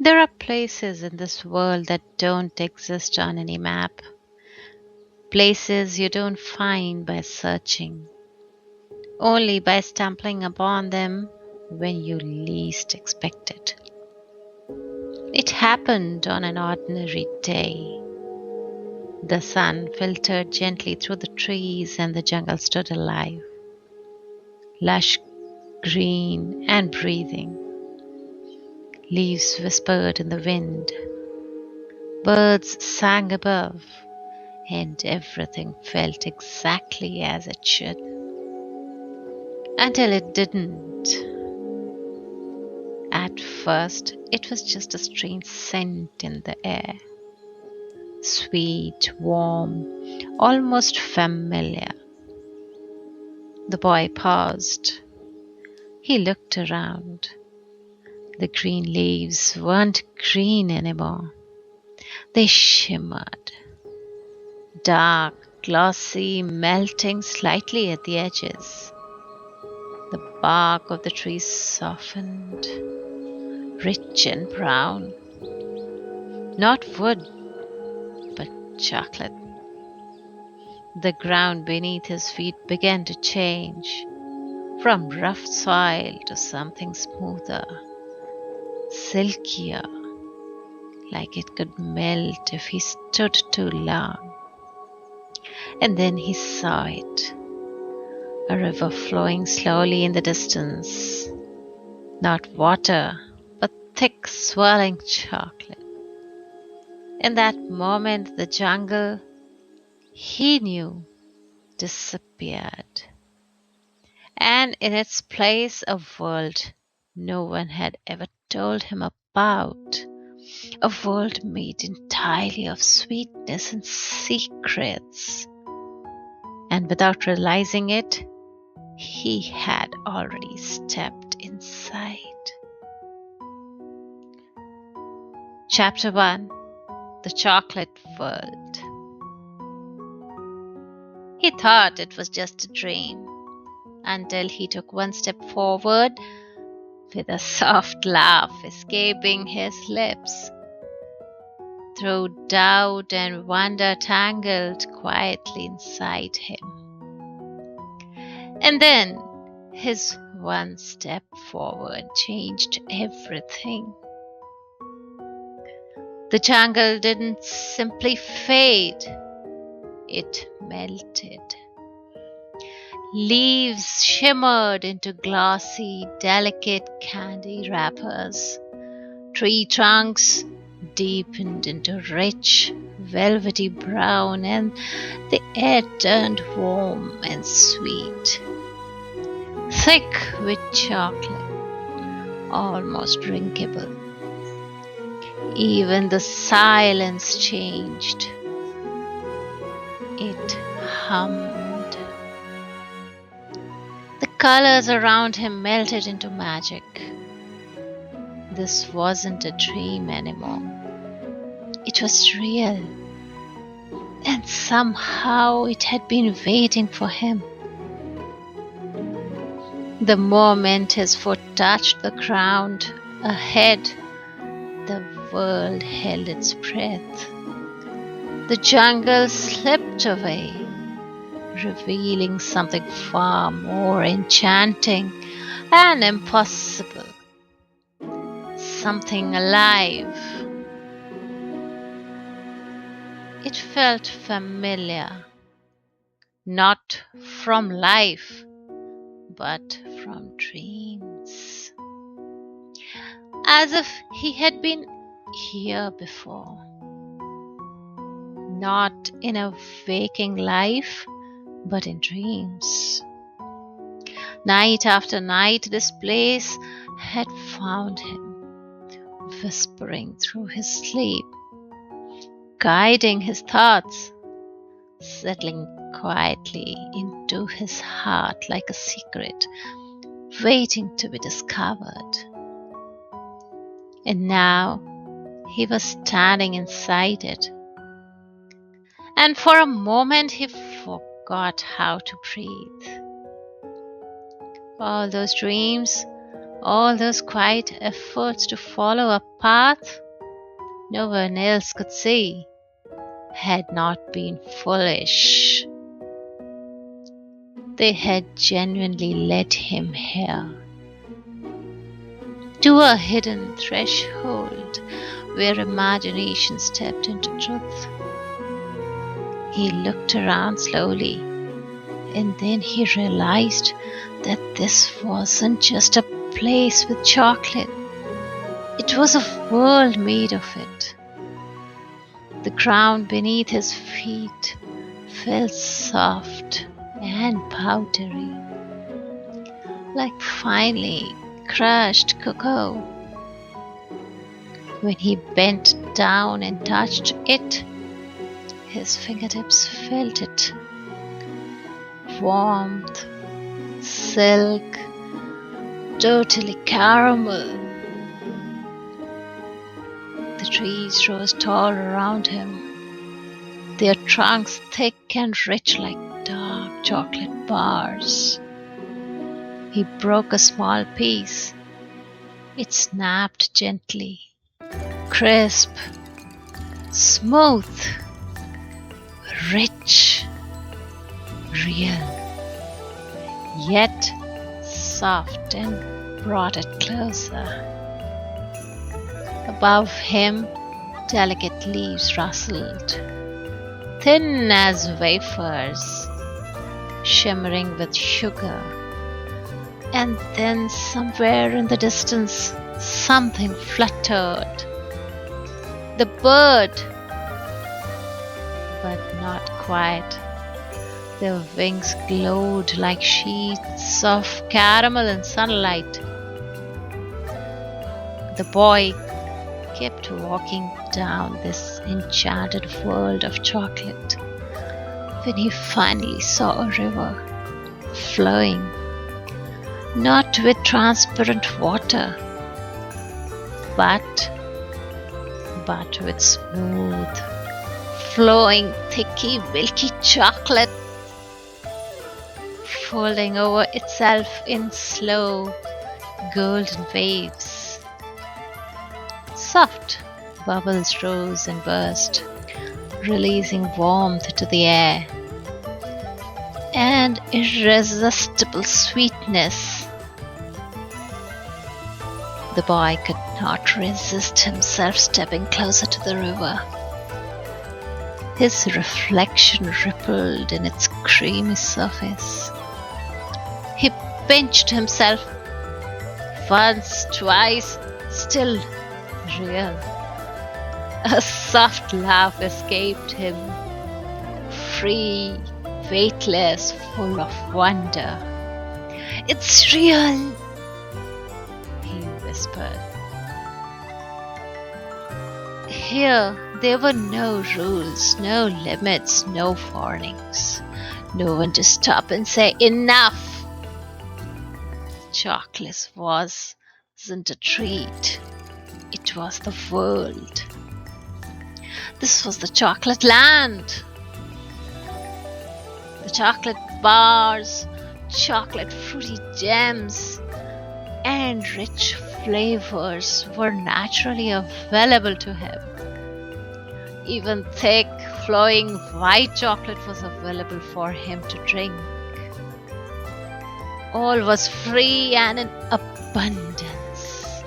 There are places in this world that don't exist on any map, places you don't find by searching, only by stumbling upon them when you least expect it. It happened on an ordinary day. The sun filtered gently through the trees and the jungle stood alive, lush green and breathing. Leaves whispered in the wind, birds sang above, and everything felt exactly as it should. Until it didn't. At first, it was just a strange scent in the air. Sweet, warm, almost familiar. The boy paused. He looked around. The green leaves weren't green anymore. They shimmered, dark, glossy, melting slightly at the edges. The bark of the trees softened, rich and brown. Not wood, but chocolate. The ground beneath his feet began to change, from rough soil to something smoother, silkier, like it could melt if he stood too long. And then he saw it, a river flowing slowly in the distance. Not water, but thick, swirling chocolate. In that moment, the jungle, he knew, disappeared. And in its place, a world no one had ever told him about. A world made entirely of sweetness and secrets. And without realizing it, he had already stepped inside. Chapter 1: The Chocolate World. He thought it was just a dream until he took one step forward with a soft laugh escaping his lips. Though doubt and wonder tangled quietly inside him. And then his one step forward changed everything. The jungle didn't simply fade, it melted. Leaves shimmered into glossy, delicate candy wrappers. Tree trunks deepened into rich, velvety brown, and the air turned warm and sweet. Thick with chocolate, almost drinkable. Even the silence changed. It hummed. The colors around him melted into magic. This wasn't a dream anymore. It was real. And somehow it had been waiting for him. The moment his foot touched the ground ahead, the world held its breath. The jungle slipped away, revealing something far more enchanting and impossible. Something alive. It felt familiar, not from life, but from dreams. As if he had been here before. Not in a waking life, but in dreams. Night after night, this place had found him, whispering through his sleep, guiding his thoughts, settling quietly into his heart like a secret, waiting to be discovered. And now he was standing inside it. And for a moment he forgot how to breathe. All those dreams All those quiet efforts to follow a path no one else could see had not been foolish. They had genuinely led him here, to a hidden threshold where imagination stepped into truth. He looked around slowly, and then he realized that this wasn't just a place with chocolate. It was a world made of it. The ground beneath his feet felt soft and powdery, like finely crushed cocoa. When he bent down and touched it, his fingertips felt it. Warmth, silk, totally caramel. The trees rose tall around him, their trunks thick and rich like dark chocolate bars. He broke a small piece. It snapped gently, crisp, smooth, rich, real, yet soft, and brought it closer. Above him, delicate leaves rustled, thin as wafers, shimmering with sugar. And then somewhere in the distance, something fluttered. The bird, but not quite. Their wings glowed like sheets of caramel in sunlight. The boy kept walking down this enchanted world of chocolate when he finally saw a river flowing, not with transparent water, but with smooth, flowing, thicky, milky chocolate, folding over itself in slow, golden waves. Soft bubbles rose and burst, releasing warmth to the air, and irresistible sweetness. The boy could not resist himself stepping closer to the river. His reflection rippled in its creamy surface. He pinched himself once, twice, still real. A soft laugh escaped him, free, weightless, full of wonder. "It's real," he whispered. Here, there were no rules, no limits, no warnings. No one to stop and say, "Enough!" Chocolate wasn't a treat. It was the world. This was the chocolate land. The chocolate bars, chocolate fruity gems, and rich flavors were naturally available to him. Even thick, flowing white chocolate was available for him to drink. All was free and in abundance.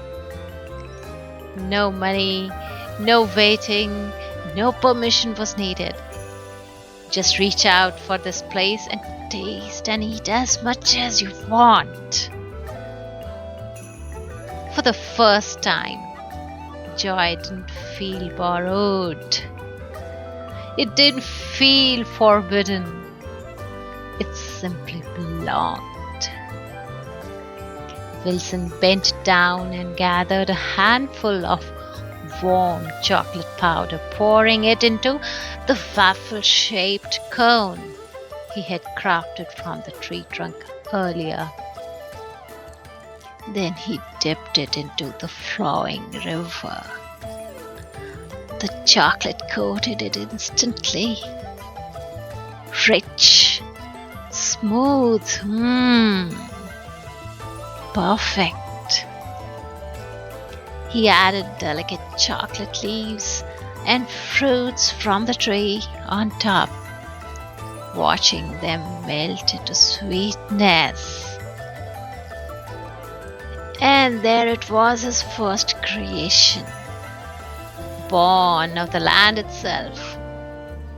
No money, no waiting, no permission was needed. Just reach out for this place and taste and eat as much as you want. For the first time, joy didn't feel borrowed. It didn't feel forbidden. It simply belonged. Wilson bent down and gathered a handful of warm chocolate powder, pouring it into the waffle-shaped cone he had crafted from the tree trunk earlier. Then he dipped it into the flowing river. The chocolate coated it instantly. Rich, smooth, perfect. He added delicate chocolate leaves and fruits from the tree on top, watching them melt into sweetness. And there it was, his first creation, born of the land itself,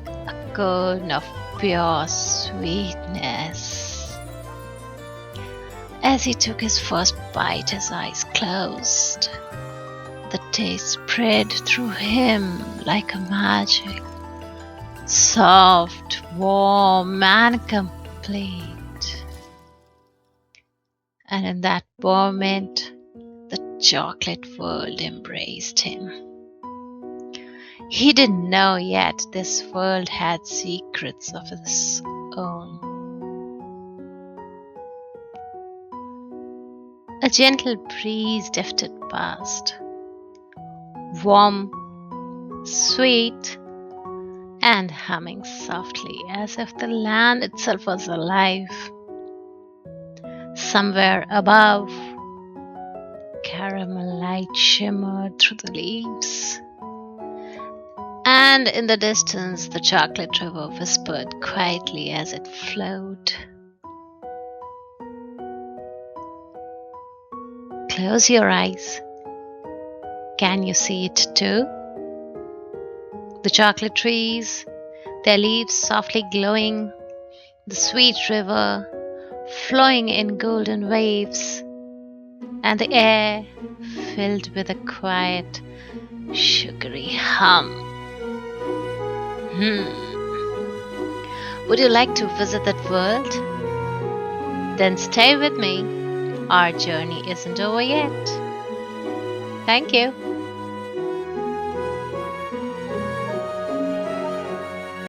a cone of pure sweetness. As he took his first bite, his eyes closed. The taste spread through him like a magic, soft, warm, and complete. And in that moment, the chocolate world embraced him. He didn't know yet this world had secrets of its own. A gentle breeze drifted past, warm, sweet, and humming softly as if the land itself was alive. Somewhere above, caramel light shimmered through the leaves, and in the distance the chocolate river whispered quietly as it flowed. Close your eyes. Can you see it too? The chocolate trees, their leaves softly glowing, the sweet river flowing in golden waves, and the air filled with a quiet, sugary hum. Would you like to visit that world? Then stay with me. Our journey isn't over yet. Thank you.